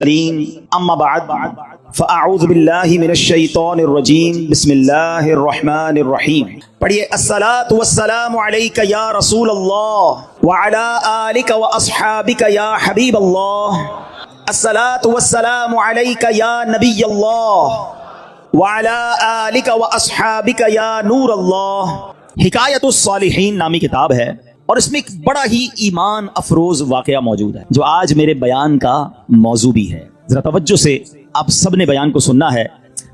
اما بعد فاعوذ باللہ من الشیطان الرجیم بسم اللہ الرحمن الرحیم. پڑھیے الصلاۃ والسلام علیک یا رسول اللہ وعلی آلک واصحابک یا حبیب اللہ. الصلاۃ والسلام علیک یا نبی اللہ وعلی آلک واصحابک یا نور اللہ. حکایت الصالحین نامی کتاب ہے اور اس میں ایک بڑا ہی ایمان افروز واقعہ موجود ہے جو آج میرے بیان کا موضوع بھی ہے. ذرا توجہ سے آپ سب نے بیان کو سننا ہے.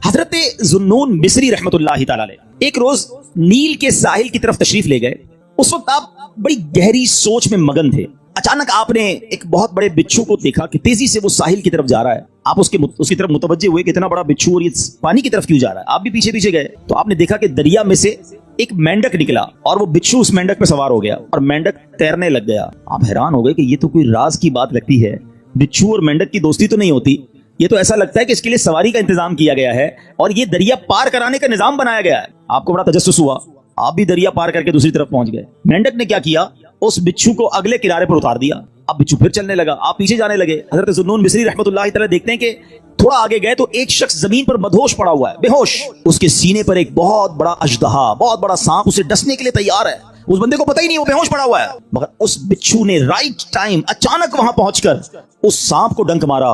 حضرت ذوالنون مصری رحمۃ اللہ تعالی علیہ ایک روز نیل کے ساحل کی طرف تشریف لے گئے. اس وقت آپ بڑی گہری سوچ میں مگن تھے. اچانک آپ نے ایک بہت بڑے بچھو کو دیکھا کہ تیزی سے وہ ساحل کی طرف جا رہا ہے. آپ اس کی طرف متوجہ ہوئے کہ اتنا بڑا بچھو اور یہ پانی کی طرف کیوں جا رہا ہے. آپ بھی پیچھے پیچھے گئے تو آپ نے دیکھا کہ دریا میں سے ایک مینڈک نکلا اور وہ بچھو اس مینڈک پہ سوار ہو گیا اور مینڈک تیرنے لگ گیا. آپ حیران ہو گئے کہ یہ تو کوئی راز کی بات لگتی ہے. بچھو اور مینڈک کی دوستی تو نہیں ہوتی. یہ تو ایسا لگتا ہے کہ اس کے لیے سواری کا انتظام کیا گیا ہے اور یہ دریا پار کرانے کا نظام بنایا گیا ہے. آپ کو بڑا تجسس ہوا. آپ بھی دریا پار کر کے دوسری طرف پہنچ گئے. مینڈک نے کیا کیا, اس بچھو کو اگلے کنارے پر اتار دیا. اب بچھو پھر چلنے لگا. آپ پیچھے جانے لگے. حضرت ذوالنون مصری رحمۃ اللہ تعالی دیکھتے ہیں کہ تھوڑا آگے گئے تو ایک شخص زمین پر مدہوش پڑا ہوا ہے, بے ہوش. اس کے سینے پر ایک بہت بڑا اژدہا, بہت بڑا سانپ اسے ڈسنے کے لیے تیار ہے. اس بندے کو پتہ ہی نہیں وہ بے ہوش پڑا ہوا ہے, مگر اس بچھو نے رائٹ ٹائم اچانک وہاں پہنچ کر اس سانپ کو ڈنک مارا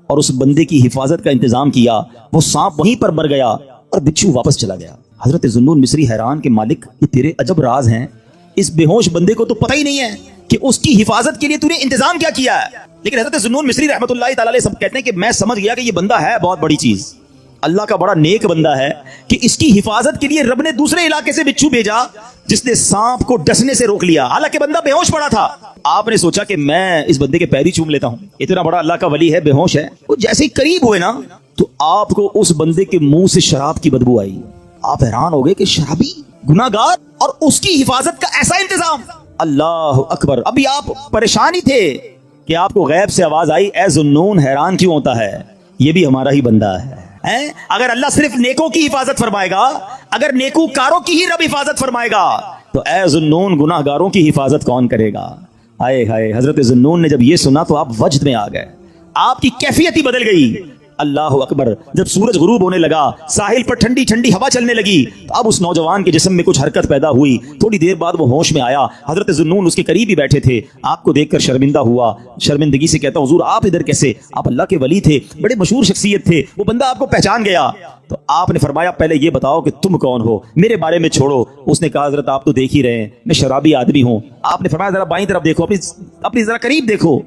اور اس بندے کی حفاظت کا انتظام کیا. وہ سانپ وہیں پر مر گیا اور بچھو واپس چلا گیا. حضرت ذوالنون مصری حیران کہ مالک یہ تیرے عجب راز ہیں. اس بے ہوش بندے کو تو پتہ ہی نہیں ہے کہ اس کی حفاظت کے لیے تو نے انتظام کیا کیا ہے. لیکن حضرت ذوالنون مصری رحمۃ اللہ تعالی علیہ سب کہتے ہیں کہ میں سمجھ گیا کہ یہ بندہ ہے بہت بڑی چیز, اللہ کا بڑا نیک بندہ ہے کہ اس کی حفاظت کے لیے رب نے دوسرے علاقے سے بچھو بھیجا جس نے سانپ کو ڈسنے سے روک لیا, حالانکہ بندہ بے ہوش پڑا تھا. آپ نے سوچا کہ میں اس بندے کے پیری چوم لیتا ہوں, اتنا بڑا اللہ کا ولی ہے, بے ہوش ہے. وہ جیسے ہی قریب ہوئے نا تو آپ کو اس بندے کے منہ سے شراب کی بدبو آئی. آپ حیران ہو گئے کہ شرابی, گناہگار, اور اس کی حفاظت کا ایسا انتظام. اللہ اکبر. ابھی آپ پریشان ہی تھے کہ آپ کو غیب سے آواز آئی, اے ذوالنون حیران کیوں ہوتا ہے, یہ بھی ہمارا ہی بندہ ہے. اگر اللہ صرف نیکوں کی حفاظت فرمائے گا, اگر نیکوکاروں کی ہی رب حفاظت فرمائے گا, تو اے ذوالنون گناہگاروں کی حفاظت کون کرے گا. ہائے ہائے. حضرت ذوالنون نے جب یہ سنا تو آپ وجد میں آ گئے. آپ کی کیفیت ہی بدل گئی. اللہ اکبر. جب سورج غروب ہونے لگا, ساحل پر ٹھنڈی ٹھنڈی ہوا چلنے لگی, تو اب اس نوجوان کے جسم میں کچھ حرکت پیدا ہوئی. تھوڑی دیر بعد وہ ہوش میں آیا. حضرت ذوالنون اس کے قریب ہی بیٹھے تھے. آپ کو دیکھ کر شرمندہ ہوا. شرمندگی سے کہتا, حضور آپ ادھر کیسے؟ آپ اللہ کے ولی تھے, بڑے مشہور شخصیت تھے. وہ بندہ آپ کو پہچان گیا. تو آپ نے فرمایا پہلے یہ بتاؤ کہ تم کون ہو, میرے بارے میں چھوڑو. اس نے کہا حضرت آپ تو دیکھ ہی رہے ہیں میں شرابی آدمی ہوں. آپ نے فرمایا ذرا بائیں طرف دیکھو, اپنی ذرا قریب دیکھو.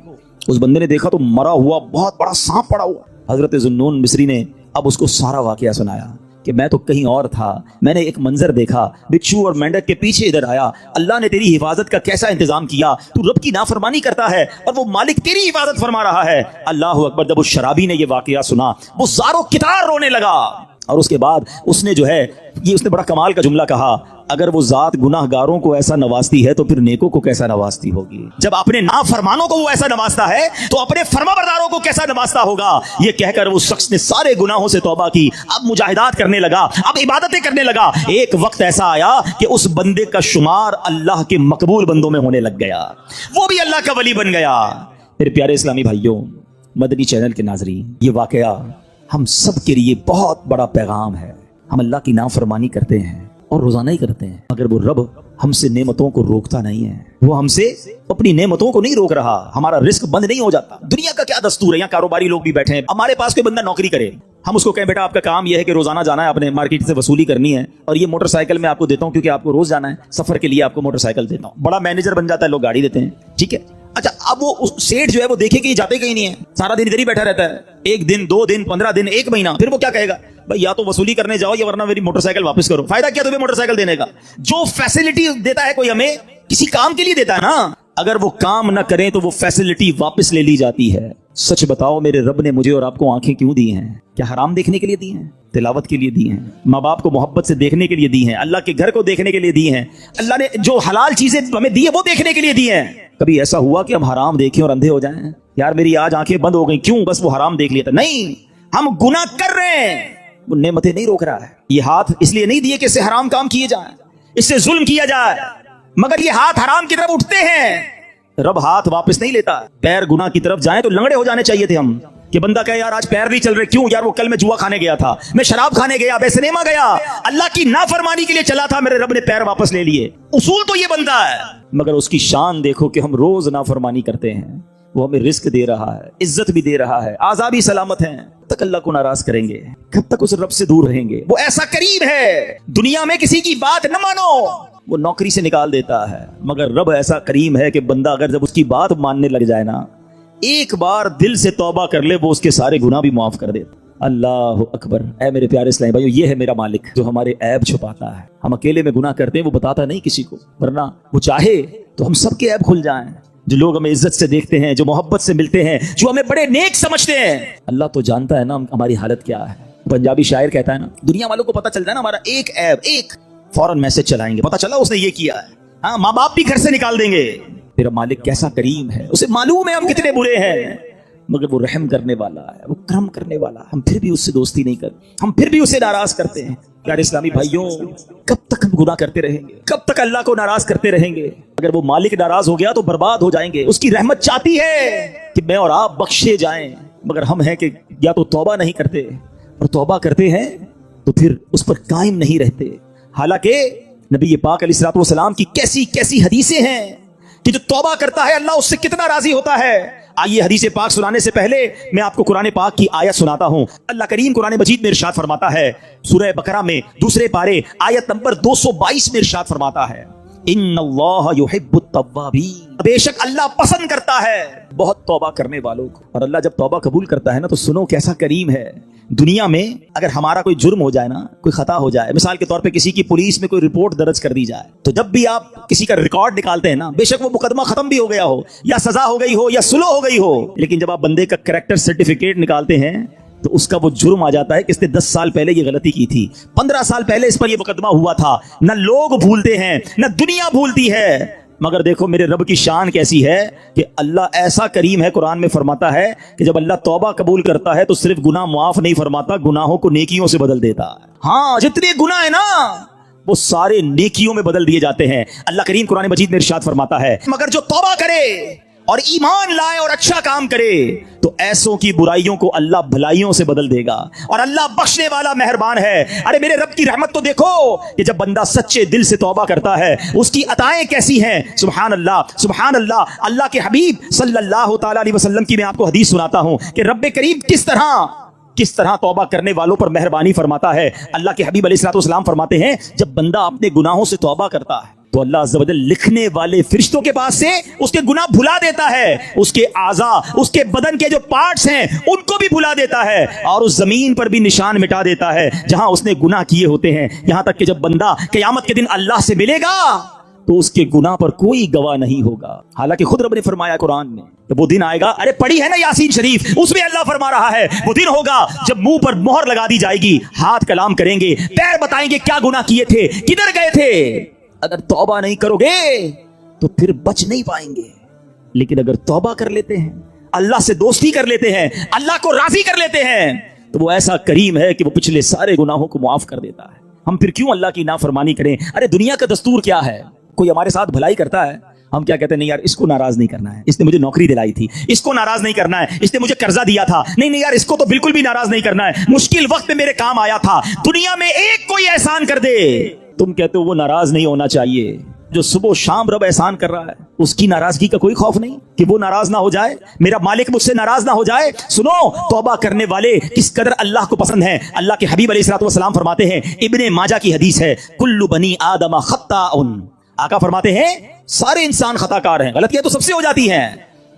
اس بندے نے دیکھا تو مرا ہوا بہت بڑا سانپ پڑا ہوا. حضرت ذوالنون مصری نے اب اس کو سارا واقعہ سنایا کہ میں تو کہیں اور تھا, میں نے ایک منظر دیکھا, بچھو اور مینڈک کے پیچھے ادھر آیا. اللہ نے تیری حفاظت کا کیسا انتظام کیا. تو رب کی نافرمانی کرتا ہے اور وہ مالک تیری حفاظت فرما رہا ہے. اللہ اکبر. جب اس شرابی نے یہ واقعہ سنا وہ زارو کتار رونے لگا. اور اس کے بعد اس نے جو ہے اس نے بڑا کمال کا جملہ کہا, اگر وہ ذات گناہ گاروں کو ایسا نوازتی ہے تو پھر نیکوں کو کیسا نوازتی ہوگی. جب اپنے نافرمانوں کو وہ ایسا نوازتا ہے تو اپنے فرما برداروں کو کیسا نوازتا ہوگا. یہ کہہ کر وہ شخص نے سارے گناہوں سے توبہ کی, اب مجاہدات کرنے لگا, اب عبادتیں کرنے لگا. ایک وقت ایسا آیا کہ اس بندے کا شمار اللہ کے مقبول بندوں میں ہونے لگ گیا, وہ بھی اللہ کا ولی بن گیا. پھر پیارے اسلامی بھائیوں, مدنی چینل کے ناظرین, یہ واقعہ ہم سب کے لیے بہت بڑا پیغام ہے. ہم اللہ کی نافرمانی کرتے ہیں اور روزانہ ہی کرتے ہیں, مگر وہ رب ہم سے نعمتوں کو روکتا نہیں ہے. وہ ہم سے اپنی نعمتوں کو نہیں روک رہا. ہمارا رزق بند نہیں ہو جاتا. دنیا کا کیا دستور ہے, یہاں کاروباری لوگ بھی بیٹھے ہیں, ہمارے پاس کوئی بندہ نوکری کرے, ہم اس کو کہیں بیٹا آپ کا کام یہ ہے کہ روزانہ جانا ہے, اپنے مارکیٹ سے وصولی کرنی ہے, اور یہ موٹر سائیکل میں آپ کو دیتا ہوں کیونکہ آپ کو روز جانا ہے, سفر کے لیے آپ کو موٹر سائیکل دیتا ہوں. بڑا مینیجر بن جاتا ہے, لوگ گاڑی دیتے ہیں, ٹھیک ہے. اچھا, اب وہ سیٹ جو ہے وہ دیکھے کہ یہ جاتے کہیں نہیں ہے, سارا دن ادھر ہی بیٹھا رہتا ہے, 1 دن 2 دن 15 دن 1 مہینہ, پھر وہ کیا کہے گا, بھائی یا تو وصولی کرنے جاؤ یا ورنہ میری موٹر سائیکل واپس کرو. فائدہ کیا تمہیں موٹر سائیکل دینے کا؟ جو فیسلٹی دیتا ہے کوئی ہمیں کسی کام کے لیے دیتا ہے نا, اگر وہ کام نہ کریں تو وہ فیسلٹی واپس لے لی جاتی ہے. سچ بتاؤ, میرے رب نے مجھے اور آپ کو آنکھیں کیوں دی ہیں؟ کیا حرام دیکھنے کے لیے دی ہیں؟ تلاوت کے لیے دی ہیں, ماں باپ کو محبت سے دیکھنے کے لیے دی ہیں, اللہ کے گھر کو دیکھنے کے لیے دی ہیں, اللہ نے جو حلال چیزیں ہمیں دی ہیں وہ دیکھنے کے لیے دی ہیں. کبھی ایسا ہوا کہ ہم حرام دیکھیں اور اندھے ہو جائیں, یار میری آج آنکھیں بند ہو گئی, کیوں؟ بس وہ حرام دیکھ لیا تھا. نہیں, ہم گناہ کر رہے ہیں, وہ نعمتیں نہیں روک رہا ہے. یہ ہاتھ اس لیے نہیں دیے کہ اس سے حرام کام کیے جائیں, اس سے ظلم کیا جائے, مگر یہ ہاتھ حرام کی طرف اٹھتے ہیں, رب ہاتھ واپس نہیں لیتا. پیر گناہ کی طرف جائیں تو لنگڑے ہو جانے چاہیے تھے ہم, کہ بندہ کہے یار آج پیر نہیں چل رہے، کیوں یار وہ کل میں جوا کھانے گیا تھا، میں شراب کھانے گیا، میں سنیما گیا، اللہ کی نافرمانی کے لیے چلا تھا، میرے رب نے پیر واپس لے لیے۔ اصول تو یہ بندہ ہے، مگر اس کی شان دیکھو کہ ہم روز نافرمانی کرتے ہیں، وہ ہمیں رزق دے رہا ہے، عزت بھی دے رہا ہے، آزاد بھی سلامت ہیں، تک اللہ کو ناراض کریں گے، کب تک اس رب سے دور رہیں گے؟ وہ ایسا کریم ہے، دنیا میں کسی کی بات نہ مانو، وہ نوکری سے نکال دیتا ہے، مگر رب ایسا کریم ہے کہ بندہ اگر جب اس کی بات ماننے لگ جائے نا، ایک بار دل سے توبہ کر لے، وہ اس کے سارے گناہ بھی معاف کر دیتا۔ اللہ اکبر۔ اے میرے پیارے اسلامی بھائیو، یہ ہے میرا مالک جو ہمارے عیب چھپاتا ہے۔ ہم اکیلے میں گناہ کرتے ہیں، وہ بتاتا نہیں کسی کو، ورنہ وہ چاہے تو ہم سب کے عیب کھل جائیں۔ جو لوگ ہمیں عزت سے دیکھتے ہیں، جو محبت سے ملتے ہیں، جو ہمیں بڑے نیک سمجھتے ہیں، اللہ تو جانتا ہے نا ہماری حالت کیا ہے۔ پنجابی شاعر کہتا ہے نا، دنیا والوں کو پتہ چل جائے نا ہمارا ایک عیب، ایک فوراً میسج چلائیں گے، پتہ چلا اس نے یہ کیا ہے، ہاں ماں باپ بھی گھر سے نکال دیں گے۔ میرا مالک کیسا کریم ہے، اسے معلوم ہے ہم کتنے برے ہیں، مگر وہ رحم کرنے والا ہے، وہ کرم کرنے والا ہے، ہم پھر بھی اس سے دوستی نہیں کرتے، ہم پھر بھی اسے ناراض کرتے ہیں۔ پیارے اسلامی بھائیوں، کب تک ہم گناہ کرتے رہیں گے، کب تک اللہ کو ناراض کرتے رہیں گے؟ اگر وہ مالک ناراض ہو گیا تو برباد ہو جائیں گے۔ اس کی رحمت چاہتی ہے کہ میں اور آپ بخشے جائیں، مگر ہم ہیں کہ یا تو توبہ نہیں کرتے، اور توبہ کرتے ہیں تو پھر اس پر قائم نہیں رہتے۔ حالانکہ نبی پاک علیہ الصلوۃ والسلام کی کیسی کیسی حدیثیں ہیں کہ جو توبہ کرتا ہے اللہ اس سے کتنا راضی ہوتا ہے۔ آئیے حدیث پاک سنانے سے پہلے میں آپ کو قرآن پاک کی آیت سناتا ہوں۔ اللہ کریم قرآن مجید میں ارشاد فرماتا ہے، سورہ بقرہ میں دوسرے پارے آیت نمبر 222 میں ارشاد فرماتا ہے، ان اللہ یحب التوابین، بے شک اللہ پسند کرتا ہے بہت توبہ کرنے والوں کو۔ اور اللہ جب توبہ قبول کرتا ہے نا تو سنو کیسا کریم ہے۔ دنیا میں اگر ہمارا کوئی جرم ہو جائے نا، کوئی خطا ہو جائے، مثال کے طور پہ کسی کی پولیس میں کوئی رپورٹ درج کر دی جائے، تو جب بھی آپ کسی کا ریکارڈ نکالتے ہیں نا، بے شک وہ مقدمہ ختم بھی ہو گیا ہو، یا سزا ہو گئی ہو، یا سلو ہو گئی ہو، لیکن جب آپ بندے کا کریکٹر سرٹیفکیٹ نکالتے ہیں تو اس کا وہ جرم آ جاتا ہے کہ اس نے 10 سال پہلے یہ غلطی کی تھی، 15 سال پہلے اس پر یہ مقدمہ ہوا تھا۔ نہ لوگ بھولتے ہیں، نہ دنیا بھولتی ہے، مگر دیکھو میرے رب کی شان کیسی ہے کہ اللہ ایسا کریم ہے، قرآن میں فرماتا ہے کہ جب اللہ توبہ قبول کرتا ہے تو صرف گناہ معاف نہیں فرماتا، گناہوں کو نیکیوں سے بدل دیتا ہے۔ ہاں، جتنے گناہ ہیں نا وہ سارے نیکیوں میں بدل دیے جاتے ہیں۔ اللہ کریم قرآن مجید میں ارشاد فرماتا ہے، مگر جو توبہ کرے اور ایمان لائے اور اچھا کام کرے تو ایسوں کی برائیوں کو اللہ بھلائیوں سے بدل دے گا، اور اللہ بخشنے والا مہربان ہے۔ ارے میرے رب کی رحمت تو دیکھو کہ جب بندہ سچے دل سے توبہ کرتا ہے اس کی عطائیں کیسی ہیں، سبحان اللہ سبحان اللہ۔ اللہ کے حبیب صلی اللہ تعالی علیہ وسلم کی میں آپ کو حدیث سناتا ہوں کہ رب کریم کس طرح توبہ کرنے والوں پر مہربانی فرماتا ہے۔ اللہ کے حبیب علیہ الصلوۃ والسلام فرماتے ہیں، جب بندہ اپنے گناہوں سے توبہ کرتا ہے تو اللہ عز و جل لکھنے والے فرشتوں کے پاس سے اس کے گناہ بھلا دیتا ہے، اس کے اعضاء، اس کے بدن کے جو پارٹس ہیں ان کو بھی بھلا دیتا ہے، اور اس زمین پر بھی نشان مٹا دیتا ہے جہاں اس نے گناہ کیے ہوتے ہیں، یہاں تک کہ جب بندہ قیامت کے دن اللہ سے ملے گا تو اس کے گناہ پر کوئی گواہ نہیں ہوگا۔ حالانکہ خود رب نے فرمایا قرآن میں کہ وہ دن آئے گا، ارے پڑھی ہے نا یاسین شریف، اس میں اللہ فرما رہا ہے وہ دن ہوگا جب منہ پر مہر لگا دی جائے گی، ہاتھ کلام کریں گے، پیر بتائیں گے کیا گناہ کیے تھے، کدھر گئے تھے۔ اگر توبہ نہیں کرو گے تو پھر بچ نہیں پائیں گے، لیکن اگر توبہ کر لیتے ہیں، اللہ سے دوستی کر لیتے ہیں، اللہ کو راضی کر لیتے ہیں، تو وہ ایسا کریم ہے کہ وہ پچھلے سارے گناہوں کو معاف کر دیتا ہے۔ ہم پھر کیوں اللہ کی نافرمانی کریں؟ ارے دنیا کا دستور کیا ہے، کوئی ہمارے ساتھ بھلائی کرتا ہے، ہم کیا کہتے ہیں، نہیں یار اس کو ناراض نہیں کرنا ہے، اس نے مجھے نوکری دلائی تھی، اس کو ناراض نہیں کرنا ہے، اس نے مجھے قرضہ دیا تھا، نہیں یار اس کو تو بالکل بھی ناراض نہیں کرنا ہے، مشکل وقت میں میرے کام آیا تھا۔ دنیا میں ایک کوئی احسان کر دے، تم کہتے ہو وہ ناراض نہیں ہونا چاہیے۔ جو صبح و شام رب احسان کر رہا ہے اس کی ناراضگی کا کوئی خوف نہیں کہ وہ ناراض نہ ہو جائے، میرا مالک مجھ سے ناراض نہ ہو جائے۔ سنو توبہ کرنے والے کس قدر اللہ کو پسند ہیں۔ اللہ کے حبیب علیہ الصلوۃ والسلام فرماتے ہیں، ابن ماجہ کی حدیث ہے، کل بنی آدم خطاء، آقا فرماتے ہیں سارے انسان خطا کار ہیں، غلطیاں تو سب سے ہو جاتی ہیں،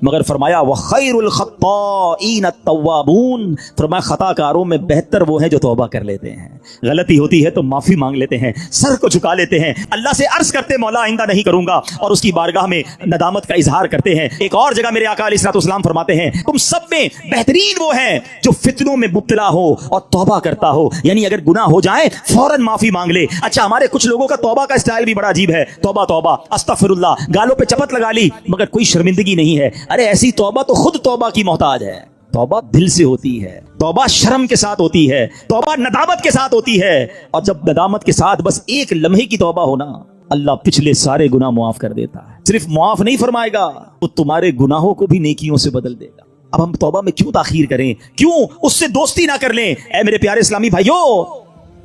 مگر فرمایا وخیر الخطائین التوابون، فرمایا خطا کاروں میں بہتر وہ ہیں جو توبہ کر لیتے ہیں، غلطی ہوتی ہے تو معافی مانگ لیتے ہیں، سر کو جھکا لیتے ہیں، اللہ سے عرض کرتے مولا آئندہ نہیں کروں گا، اور اس کی بارگاہ میں ندامت کا اظہار کرتے ہیں۔ ایک اور جگہ میرے آقا علیہ الصلوۃ والسلام فرماتے ہیں، تم سب میں بہترین وہ ہیں جو فتنوں میں مبتلا ہو اور توبہ کرتا ہو، یعنی اگر گناہ ہو جائے فوراً معافی مانگ لے۔ اچھا ہمارے کچھ لوگوں کا توبہ کا اسٹائل بھی بڑا عجیب ہے، توبہ توبہ استغفر اللہ، گالوں پہ چپت لگا لی مگر کوئی شرمندگی نہیں ہے۔ ارے ایسی توبہ تو خود توبہ کی محتاج ہے۔ توبہ دل سے ہوتی ہے، توبہ شرم کے ساتھ ہوتی ہے، توبہ ندامت کے ساتھ ہوتی ہے، اور جب ندامت کے ساتھ بس ایک لمحے کی توبہ ہونا، اللہ پچھلے سارے گناہ معاف کر دیتا ہے۔ صرف معاف نہیں فرمائے گا، وہ تمہارے گناہوں کو بھی نیکیوں سے بدل دے گا۔ اب ہم توبہ میں کیوں تاخیر کریں, کیوں اس سے دوستی نہ کر لیں؟ اے میرے پیارے اسلامی بھائیوں,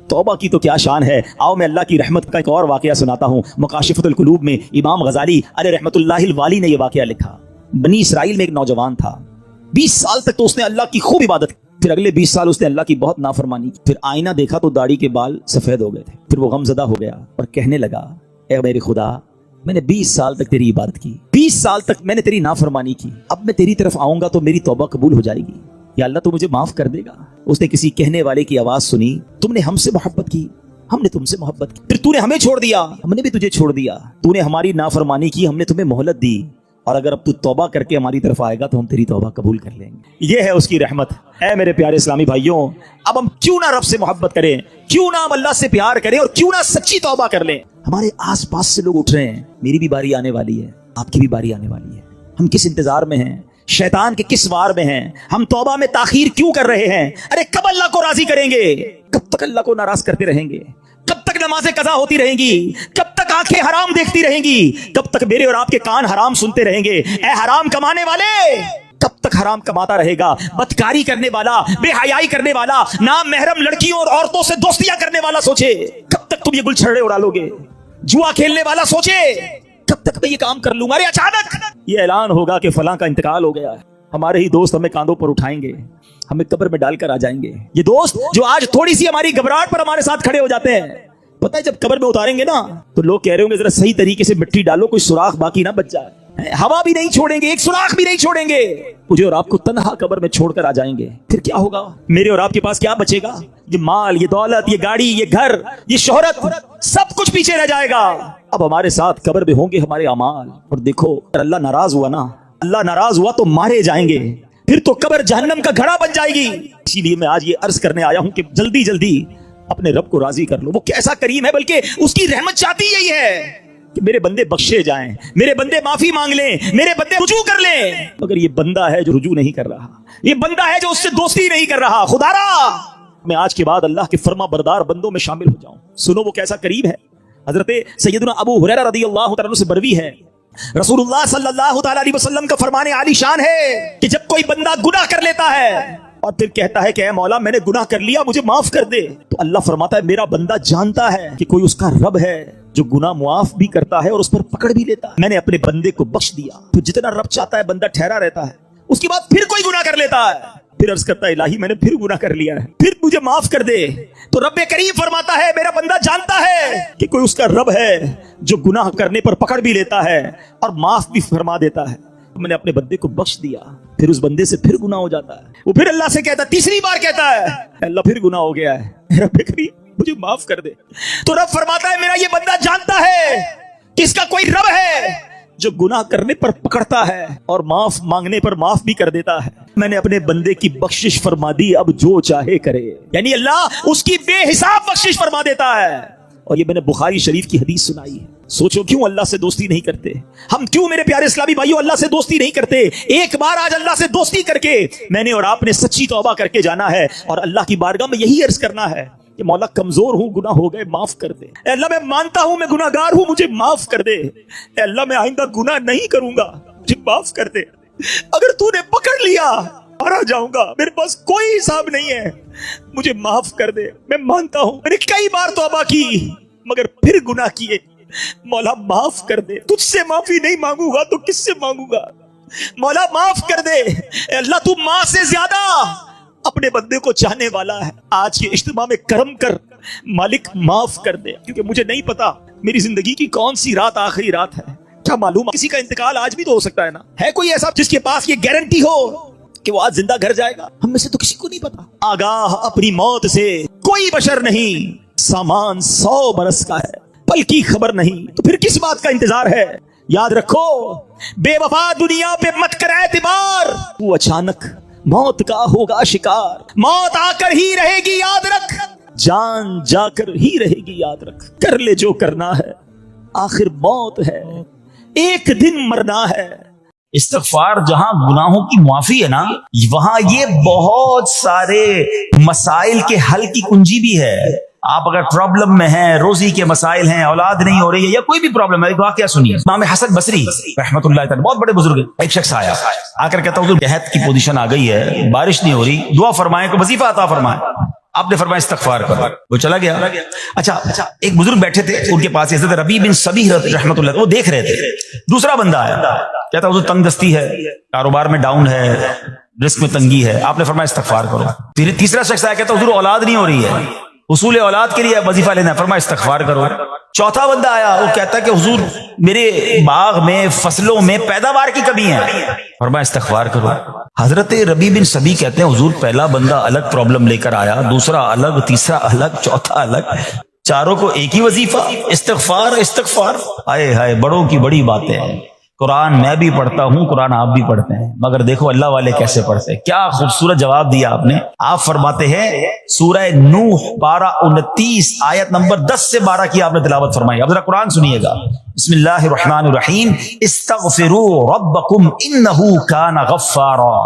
توبہ کی تو کیا شان ہے. آؤ میں اللہ کی رحمت کا ایک اور واقعہ سناتا ہوں. مکاشفۃ القلوب میں امام غزالی علیہ رحمت اللہ الوالی نے یہ واقعہ لکھا. بنی اسرائیل میں ایک نوجوان تھا, 20 سال تک تو اس نے اللہ کی خوب عبادت کی, پھر اگلے 20 سال اس نے اللہ کی بہت نافرمانی کی. پھر آئینہ دیکھا تو داڑھی کے بال سفید ہو گئے تھے. پھر وہ غم زدہ ہو گیا اور کہنے لگا, اے میرے خدا, میں نے 20 سال تک تیری عبادت کی, 20 سال تک میں نے تیری نافرمانی کی, اب میں تیری طرف آؤں گا تو میری توبہ قبول ہو جائے گی, یا اللہ تو مجھے معاف کر دے گا. اس نے کسی کہنے والے کی آواز سنی, تم نے ہم سے محبت کی, ہم نے تم سے محبت کی, پھر تو نے ہمیں چھوڑ دیا, ہم نے بھی تجھے چھوڑ دیا, تو نے ہماری نافرمانی کی, ہم نے تمہیں مہلت دی, اور اگر اب تو توبہ کر کے ہماری طرف آئے گا تو ہم تیری توبہ قبول کر لیں گے. یہ ہے اس کی رحمت. اے میرے پیارے اسلامی بھائیوں, اب ہم کیوں نہ رب سے محبت کریں, کیوں نہ ہم اللہ سے پیار کریں, اور کیوں نہ سچی توبہ کر لیں. ہمارے آس پاس سے لوگ اٹھ رہے ہیں, میری بھی باری آنے والی ہے, آپ کی بھی باری آنے والی ہے. ہم کس انتظار میں ہیں, شیطان کے کس وار میں ہیں, ہم توبہ میں تاخیر کیوں کر رہے ہیں؟ ارے کب اللہ کو راضی کریں گے, کب تک اللہ کو ناراض کرتے رہیں گے, کب تک نمازیں قضا ہوتی رہیں گی, کب تک آنکھیں حرام دیکھتی رہیں گی, کب تک میرے اور آپ کے کان حرام سنتے رہیں گے؟ اے حرام کمانے والے, کب تک حرام کماتا رہے گا؟ بدکاری کرنے والا, بے حیائی کرنے والا, نام محرم لڑکیوں اور عورتوں سے دوستیاں کرنے والا, سوچے کب تک تم یہ گلچھڑے اڑا لو گے؟ جوا کھیلنے والا سوچے کب تک میں یہ کام کر لوں گا؟ ارے اچانک یہ اعلان ہوگا کہ فلاں کا انتقال ہو گیا ہے, ہمارے ہی دوست ہمیں کاندھوں پر اٹھائیں گے, ہمیں قبر میں ڈال کر آ جائیں گے. یہ دوست جو آج تھوڑی سی ہماری گھبراہٹ پر ہمارے ساتھ کھڑے ہو جاتے ہیں, پتہ ہے جب قبر میں اتاریں گے نا تو لوگ کہہ رہے ہوں گے ذرا صحیح طریقے سے مٹی ڈالو, کوئی سوراخ باقی نہ بچ جائے. ہوا بھی نہیں چھوڑیں گے, ایک سوراخ بھی نہیں چھوڑیں گے, مجھے اور آپ کو تنہا قبر میں چھوڑ کر آ جائیں گے. پھر کیا ہوگا؟ میرے اور آپ کے پاس کیا بچے گا؟ یہ مال, یہ دولت, یہ گاڑی, یہ گھر, یہ شہرت, سب کچھ پیچھے رہ جائے گا. اب ہمارے ساتھ قبر میں ہوں گے ہمارے اعمال. اور دیکھو اگر اللہ ناراض ہوا نا, اللہ ناراض ہوا تو مارے جائیں گے, پھر تو قبر جہنم کا گھڑا بن جائے گی. اسی لیے میں آج یہ عرض کرنے آیا ہوں کہ جلدی جلدی اپنے رب کو راضی کر لو. وہ کیسا کریم ہے, بلکہ اس کی رحمت چاہتی یہی ہے کہ میرے بندے بخشے جائیں, میرے بندے معافی مانگ لیں, میرے بندے رجوع کر لیں. مگر یہ بندہ ہے جو رجوع نہیں کر رہا, یہ بندہ ہے جو اس سے دوستی نہیں کر رہا. خدا را میں آج کے بعد اللہ کے فرما بردار بندوں میں شامل ہو جاؤں. سنو وہ کیسا کریم ہے. حضرت سیدنا ابو ہریرہ رضی اللہ تعالیٰ عنہ سے بروی ہے, رسول اللہ صلی اللہ تعالیٰ علیہ وسلم کا فرمان عالی شان ہے کہ جب کوئی بندہ گناہ کر لیتا ہے اور پھر کہتا ہے کہ اے مولا میں نے گناہ کر لیا, مجھے معاف کر دے, تو اللہ فرماتا ہے میرا بندہ جانتا ہے کہ کوئی اس کا رب ہے جو گناہ معاف بھی کرتا ہے اور اس پر پکڑ بھی لیتا ہے. میں نے اپنے بندے کو بخش دیا. پھر جتنا رب چاہتا ہے بندہ ٹھہرا رہتا ہے, اس کے بعد پھر کوئی گناہ کر لیتا ہے, پھر عرض کرتا ہے الہی میں نے پھر گناہ کر لیا ہے, پھر مجھے معاف کر دے. تو رب کریم فرماتا ہے میرا بندہ جانتا ہے کہ کوئی اس کا رب ہے جو گناہ کرنے پر پکڑ بھی لیتا ہے اور معاف بھی فرما دیتا ہے. میں نے اپنے بندے کو بخش دیا, پھر اس بندے سے پھر گناہ ہو جاتا ہے. وہ پھر اللہ سے کہتا ہے, تیسری بار کہتا ہے اللہ پھر گناہ ہو گیا ہے, رب کریم مجھے معاف کر دے. تو رب فرماتا ہے میرا یہ بندہ جانتا ہے کہ اس کا کوئی رب ہے جو گناہ کرنے پر پکڑتا ہے اور معاف مانگنے پر معاف بھی کر دیتا ہے. میں نے اپنے بندے کی بخشش فرما دی, اب جو چاہے کرے. یعنی اللہ اس کی بے حساب بخشش فرما دیتا ہے. اور یہ میں نے بخاری شریف کی حدیث سنائی ہے. سوچو کیوں اللہ سے دوستی نہیں کرتے ہم, کیوں میرے پیارے اسلامی بھائیوں اللہ سے دوستی نہیں کرتے؟ ایک بار آج اللہ سے دوستی کر کے میں نے اور آپ نے سچی توبہ کر کے جانا ہے اور اللہ کی بارگاہ میں یہی عرض کرنا ہے کہ مولا کمزور ہوں, گناہ ہو گئے, معاف کر دے. اے اللہ میں مانتا ہوں میں گناہ گار ہوں, مجھے معاف کر دے. اے اللہ میں آئندہ گناہ نہیں کروں گا, مجھے معاف کر دے. اگر تو نے پکڑ لیا مارا جاؤں گا, میرے پاس کوئی حساب نہیں ہے, مجھے معاف کر دے. میں مانتا ہوں میں نے کئی بار توبہ کی مگر پھر گناہ کیے, مولا معاف کر دے. تجھ سے معافی نہیں مانگوں گا تو کس سے مانگوں گا؟ مولا معاف کر دے. اے اللہ تو ماں سے زیادہ اپنے بندے کو چاہنے والا ہے. آج کے اجتماع میں کرم کر مالک, معاف کر دے, کیونکہ مجھے نہیں پتا میری زندگی کی کون سی رات آخری رات ہے. کیا معلوم کسی کا انتقال آج بھی تو ہو سکتا ہے نا. ہے کوئی ایسا جس کے پاس یہ گارنٹی ہو کہ وہ آج زندہ گھر جائے گا؟ ہم میں سے تو کسی کو نہیں پتا. آگاہ اپنی موت سے کوئی بشر نہیں, سامان 100 برس کا ہے, پل کی خبر نہیں, تو پھر کس بات کا انتظار ہے؟ یاد رکھو بے وفا دنیا پہ مت کر اعتبار, وہ اچانک موت کا ہوگا شکار. موت آ کر ہی رہے گی یاد رکھ, جان جا کر ہی رہے گی یاد رکھ. کر لے جو کرنا ہے, آخر موت ہے, ایک دن مرنا ہے. استغفار جہاں گناہوں کی معافی ہے نا, وہاں یہ بہت سارے مسائل کے حل کی کنجی بھی ہے. آپ اگر پرابلم میں ہیں، روزی کے مسائل ہیں، اولاد نہیں ہو رہی ہے یا کوئی بھی پرابلم ہے، ایک واقعہ سنیے. امام حسن بصری رحمۃ اللہ تعالی بہت بڑے بزرگ ہیں. ایک شخص آیا آ کر کہتا حضور قحط کی پوزیشن آ گئی ہے، بارش نہیں ہو رہی، دعا فرمائیں کہ وظیفہ عطا فرمائیں. آپ نے فرمایا استغفار کرو. وہ چلا گیا. اچھا ایک بزرگ بیٹھے تھے ان کے پاس، حضرت ربیع بن صبیح رحمۃ اللہ، وہ دیکھ رہے تھے. دوسرا بندہ آیا کہتا حضور تنگ دستی ہے، کاروبار میں ڈاؤن ہے، رزق میں تنگی ہے. آپ نے فرمایا استغفار کرو. تیسرا شخص آیا کہتا حضور اولاد نہیں ہو رہی ہے، حصول اولاد کے لیے وظیفہ لینا ہے. فرمایا استغفار کرو. چوتھا بندہ آیا، وہ کہتا ہے کہ حضور میرے باغ میں فصلوں میں پیداوار کی کمی ہے. فرمایا استغفار کرو. حضرت ربیع بن صبیح کہتے ہیں حضور پہلا بندہ الگ پرابلم لے کر آیا، دوسرا الگ، تیسرا الگ، چوتھا الگ، چاروں کو ایک ہی وظیفہ استغفار استغفار. ہائے ہائے بڑوں کی بڑی باتیں ہیں. قرآن میں بھی پڑھتا ہوں، قرآن آپ بھی پڑھتے ہیں، مگر دیکھو اللہ والے کیسے پڑھتے ہیں. کیا خوبصورت جواب دیا آپ نے. آپ فرماتے ہیں سورہ نوح پارہ 29 آیت نمبر 10 سے 12 کی آپ نے تلاوت فرمائی. اب ذرا قرآن سنیے گا. بسم اللہ الرحمن الرحیم. استغفروا ربکم انہ کان غفارا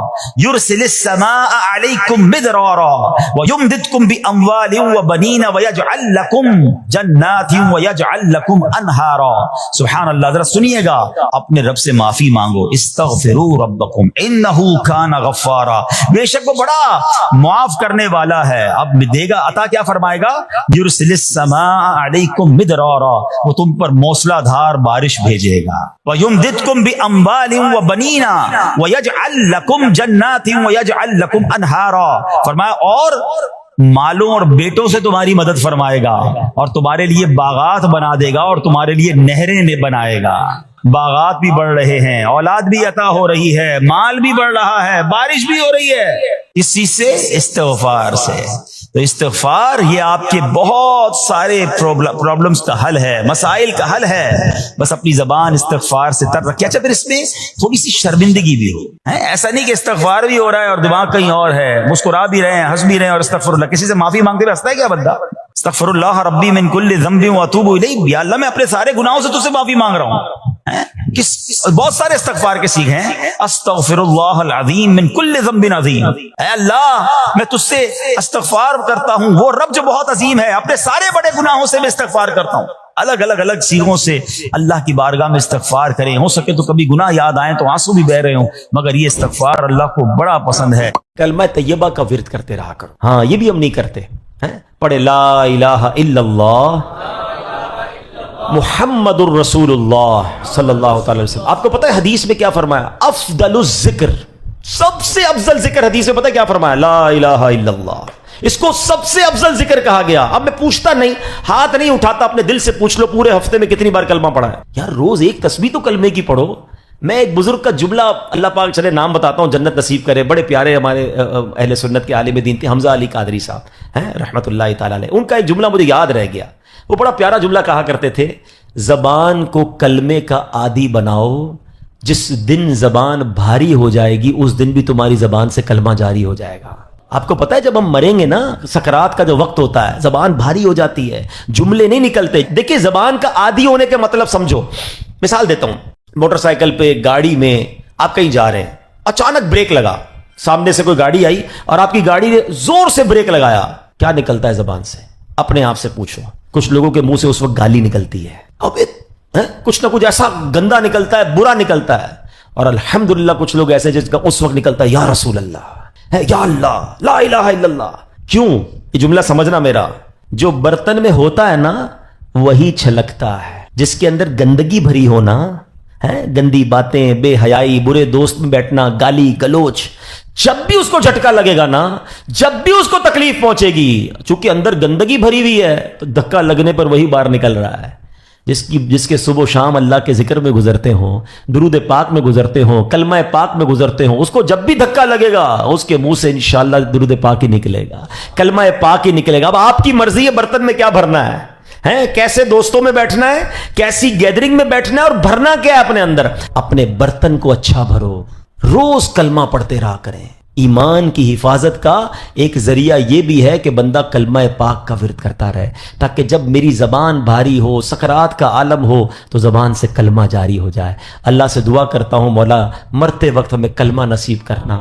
یرسل السماء علیکم مدرارا ویمددکم باموال وبنین ویجعل لکم جنات ویجعل لکم انہارا. سبحان اللہ. ذرا سنیے گا. اپنے رب سے معافی مانگو. استغفروا ربکم انہ کان غفارا. بے شک وہ بڑا معاف کرنے والا ہے. اب دے گا عطا. کیا فرمائے گا؟ یرسل السماء علیکم مدرارا. وہ تم پر موسلا دھار بارش بھیجے گا. وَيُمْدِدْكُمْ بِأَمْوَالٍ وَبَنِينَ وَيَجْعَلْ لَكُمْ جَنَّاتٍ وَيَجْعَلْ لَكُمْ أَنْهَارًا. فرمایا اور مالوں اور بیٹوں سے تمہاری مدد فرمائے گا اور تمہارے لیے باغات بنا دے گا اور تمہارے لیے نہریں بنائے گا. باغات بھی بڑھ رہے ہیں، اولاد بھی عطا ہو رہی ہے، مال بھی بڑھ رہا ہے، بارش بھی ہو رہی ہے. اس چیز سے استغفار سے. تو استغفار یہ آپ کے بہت سارے پرابلمز کا حل ہے، مسائل کا حل ہے. بس اپنی زبان استغفار سے تر رکھیے. اچھا پھر اس میں تھوڑی سی شرمندگی بھی ہو. ایسا نہیں کہ استغفار بھی ہو رہا ہے اور دماغ کہیں اور ہے، مسکرا بھی رہے ہیں، ہنس بھی رہے ہیں اور استغفر اللہ. کسی سے معافی مانگتے ہوئے ہنستا ہے کیا بندہ؟ استغفر اللہ ربی من کل ذنب واتوب الیہ. یا اللہ میں اپنے سارے گناہوں سے تجھ سے معافی مانگ رہا ہوں. بہت سارے استغفار کے سیکھ ہیں. استغفر اللہ العظیم من کل ذنب عظیم. اے اللہ میں تجھ سے استغفار کرتا ہوں، وہ رب جو بہت عظیم ہے، اپنے سارے بڑے گناہوں سے میں استغفار کرتا ہوں. الگ الگ الگ سیغوں سے اللہ کی بارگاہ میں استغفار کریں. ہو سکے تو کبھی گناہ یاد آئیں تو آنسو بھی بہ رہے ہوں، مگر یہ استغفار اللہ کو بڑا پسند ہے. کلمہ طیبہ کا ورد کرتے رہا کرو. ہاں یہ بھی ہم نہیں کرتے. پڑھے لا الہ الا اللہ محمد الرسول اللہ صلی اللہ تعالی وسلم. آپ کو پتہ ہے حدیث میں کیا فرمایا؟ افضل الذکر، سب سے افضل ذکر حدیث میں پتہ ہے کیا فرمایا؟ لا الہ الا اللہ. اس کو سب سے افضل ذکر کہا گیا. اب میں پوچھتا نہیں، ہاتھ نہیں اٹھاتا، اپنے دل سے پوچھ لو پورے ہفتے میں کتنی بار کلمہ پڑھا ہے. یار روز ایک تسبیح تو کلمے کی پڑھو. میں ایک بزرگ کا جملہ اللہ پاک چلے نام بتاتا ہوں، جنت نصیب کرے. بڑے پیارے ہمارے اہل سنت کے عالم دین تھے، حمزہ علی قادری صاحب ہیں رحمۃ اللہ تعالی علیہ. ان کا ایک جملہ مجھے یاد رہ گیا. وہ بڑا پیارا جملہ کہا کرتے تھے، زبان کو کلمے کا عادی بناؤ، جس دن زبان بھاری ہو جائے گی اس دن بھی تمہاری زبان سے کلمہ جاری ہو جائے گا. آپ کو پتہ ہے جب ہم مریں گے نا، سکرات کا جو وقت ہوتا ہے، زبان بھاری ہو جاتی ہے، جملے نہیں نکلتے. دیکھیں زبان کا عادی ہونے کا مطلب سمجھو. مثال دیتا ہوں، موٹر سائیکل پہ، گاڑی میں آپ کہیں جا رہے ہیں، اچانک بریک لگا، سامنے سے کوئی گاڑی آئی اور آپ کی گاڑی نے زور سے بریک لگایا. کیا نکلتا ہے زبان سے؟ اپنے آپ سے پوچھو. کچھ لوگوں کے منہ سے اس وقت گالی نکلتی ہے، اب کچھ نہ کچھ ایسا گندا نکلتا ہے، برا نکلتا ہے. اور الحمدللہ کچھ لوگ ایسے جس کا اس وقت نکلتا ہے یا رسول اللہ، یا اللہ، لا الہ الا اللہ. کیوں؟ یہ جملہ سمجھنا میرا. جو برتن میں ہوتا ہے نا وہی چھلکتا ہے. جس کے اندر گندگی بھری ہونا ہے، گندی باتیں، بے حیائی، برے دوست میں بیٹھنا، گالی گلوچ، جب بھی اس کو جھٹکا لگے گا نا، جب بھی اس کو تکلیف پہنچے گی، چونکہ اندر گندگی بھری ہوئی ہے تو دھکا لگنے پر وہی باہر نکل رہا ہے. جس کے صبح و شام اللہ کے ذکر میں گزرتے ہوں، درود پاک میں گزرتے ہوں، کلمہ پاک میں گزرتے ہوں، اس کو جب بھی دھکا لگے گا اس کے منہ سے انشاءاللہ درود پاک ہی نکلے گا، کلمہ پاک ہی نکلے گا. اب آپ کی مرضی ہے برتن میں کیا بھرنا ہے، کیسے دوستوں میں بیٹھنا ہے، کیسی گیدرنگ میں بیٹھنا ہے اور بھرنا کیا ہے اپنے اندر. اپنے برتن کو اچھا بھرو، روز کلمہ پڑھتے رہا کریں. ایمان کی حفاظت کا ایک ذریعہ یہ بھی ہے کہ بندہ کلمہ پاک کا ورد کرتا رہے، تاکہ جب میری زبان بھاری ہو، سکرات کا عالم ہو، تو زبان سے کلمہ جاری ہو جائے. اللہ سے دعا کرتا ہوں مولا مرتے وقت ہمیں کلمہ نصیب کرنا.